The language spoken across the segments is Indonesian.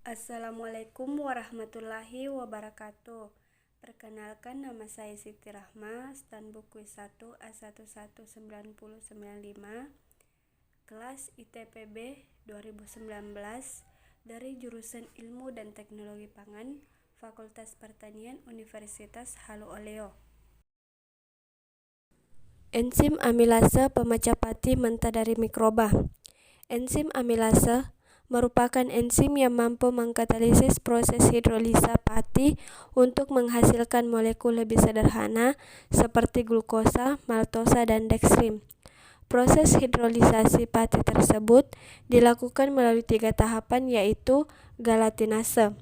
Assalamualaikum warahmatullahi wabarakatuh. Perkenalkan, nama saya Siti Rahma, stan buku 1 A11995, kelas ITPB 2019, dari jurusan Ilmu dan Teknologi Pangan, Fakultas Pertanian Universitas Halu Oleo. Enzim amilase pemecah pati mentah dari mikroba. Enzim amilase merupakan enzim yang mampu mengkatalisis proses hidrolisa pati untuk menghasilkan molekul lebih sederhana seperti glukosa, maltosa, dan dekstrim. Proses hidrolisasi pati tersebut dilakukan melalui 3 tahapan, yaitu galatinase.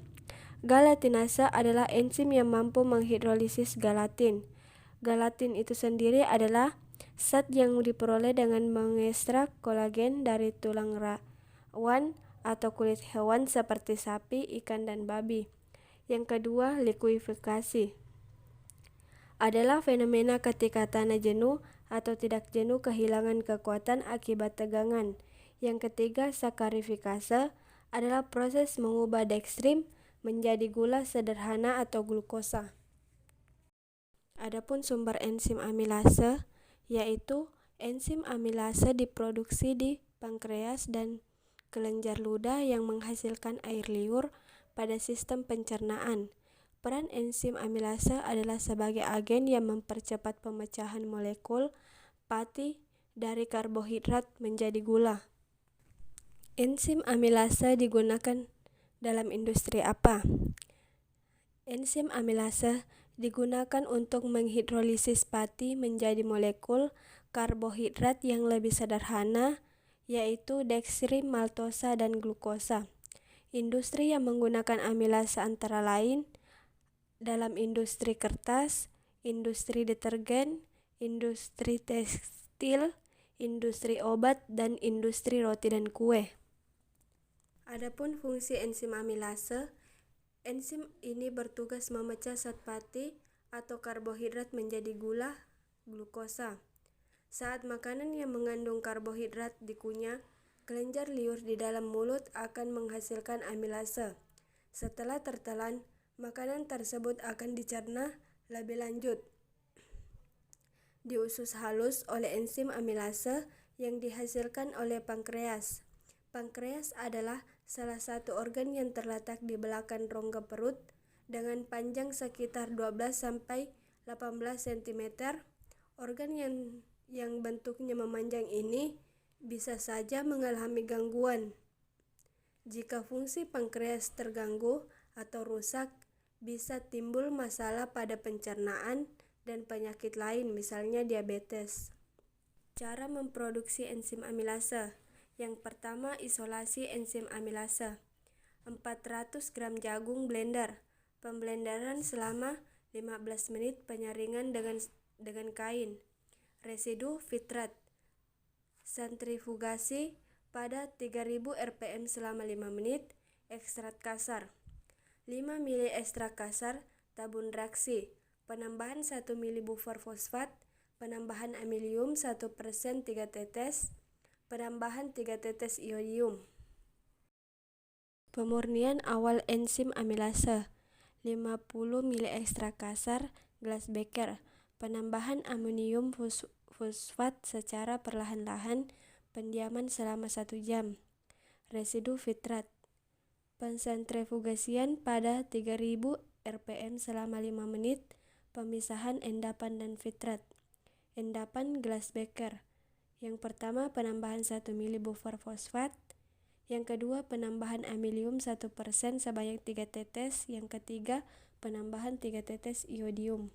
Galatinase adalah enzim yang mampu menghidrolisis galatin. Galatin itu sendiri adalah zat yang diperoleh dengan mengekstrak kolagen dari tulang rawan atau kulit hewan seperti sapi, ikan, dan babi. Yang kedua, likuifikasi adalah fenomena ketika tanah jenuh atau tidak jenuh kehilangan kekuatan akibat tegangan. Yang ketiga, sakarifikase adalah proses mengubah dekstrim menjadi gula sederhana atau glukosa. Adapun sumber enzim amilase, yaitu enzim amilase diproduksi di pankreas dan kelenjar ludah yang menghasilkan air liur pada sistem pencernaan. Peran enzim amilase adalah sebagai agen yang mempercepat pemecahan molekul pati dari karbohidrat menjadi gula. Enzim amilase digunakan dalam industri apa? Enzim amilase digunakan untuk menghidrolisis pati menjadi molekul karbohidrat yang lebih sederhana, yaitu dekstrim, maltosa, dan glukosa. Industri yang menggunakan amilase antara lain dalam industri kertas, industri detergen, industri tekstil, industri obat, dan industri roti dan kue. Adapun fungsi enzim amilase, enzim ini bertugas memecah zat pati atau karbohidrat menjadi gula, glukosa. Saat makanan yang mengandung karbohidrat dikunyah, kelenjar liur di dalam mulut akan menghasilkan amilase. Setelah tertelan, makanan tersebut akan dicerna lebih lanjut di usus halus oleh enzim amilase yang dihasilkan oleh pankreas. Pankreas adalah salah satu organ yang terletak di belakang rongga perut dengan panjang sekitar 12-18 cm. Organ yang bentuknya memanjang ini bisa saja mengalami gangguan. Jika fungsi pankreas terganggu atau rusak, bisa timbul masalah pada pencernaan dan penyakit lain, misalnya diabetes. Cara memproduksi enzim amilase. Yang pertama, isolasi enzim amilase. 400 gram jagung blender. Pemblenderan selama 15 menit, penyaringan dengan kain. Residu fitrat. Sentrifugasi pada 3000 rpm selama 5 menit. Ekstrak kasar. 5 ml ekstrak kasar, tabung reaksi. Penambahan 1 ml buffer fosfat. Penambahan amilium 1% 3 tetes. Penambahan 3 tetes iodium. Pemurnian awal enzim amilase. 50 ml ekstrak kasar, gelas beker. Penambahan amonium fosfat secara perlahan-lahan, pendiaman selama 1 jam. Residu fitrat. Pensentrifugasian pada 3000 rpm selama 5 menit. Pemisahan endapan dan fitrat. Endapan gelas beker. Yang pertama, penambahan 1 ml buffer fosfat. Yang kedua, penambahan amilium 1% sebanyak 3 tetes. Yang ketiga, penambahan 3 tetes iodium.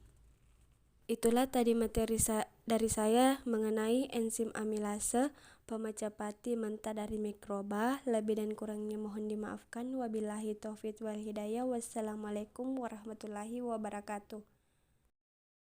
Itulah tadi materi dari saya mengenai enzim amilase, pemecah pati mentah dari mikroba. Lebih dan kurangnya mohon dimaafkan. Wabillahi taufiq wal hidayah. Wassalamualaikum warahmatullahi wabarakatuh.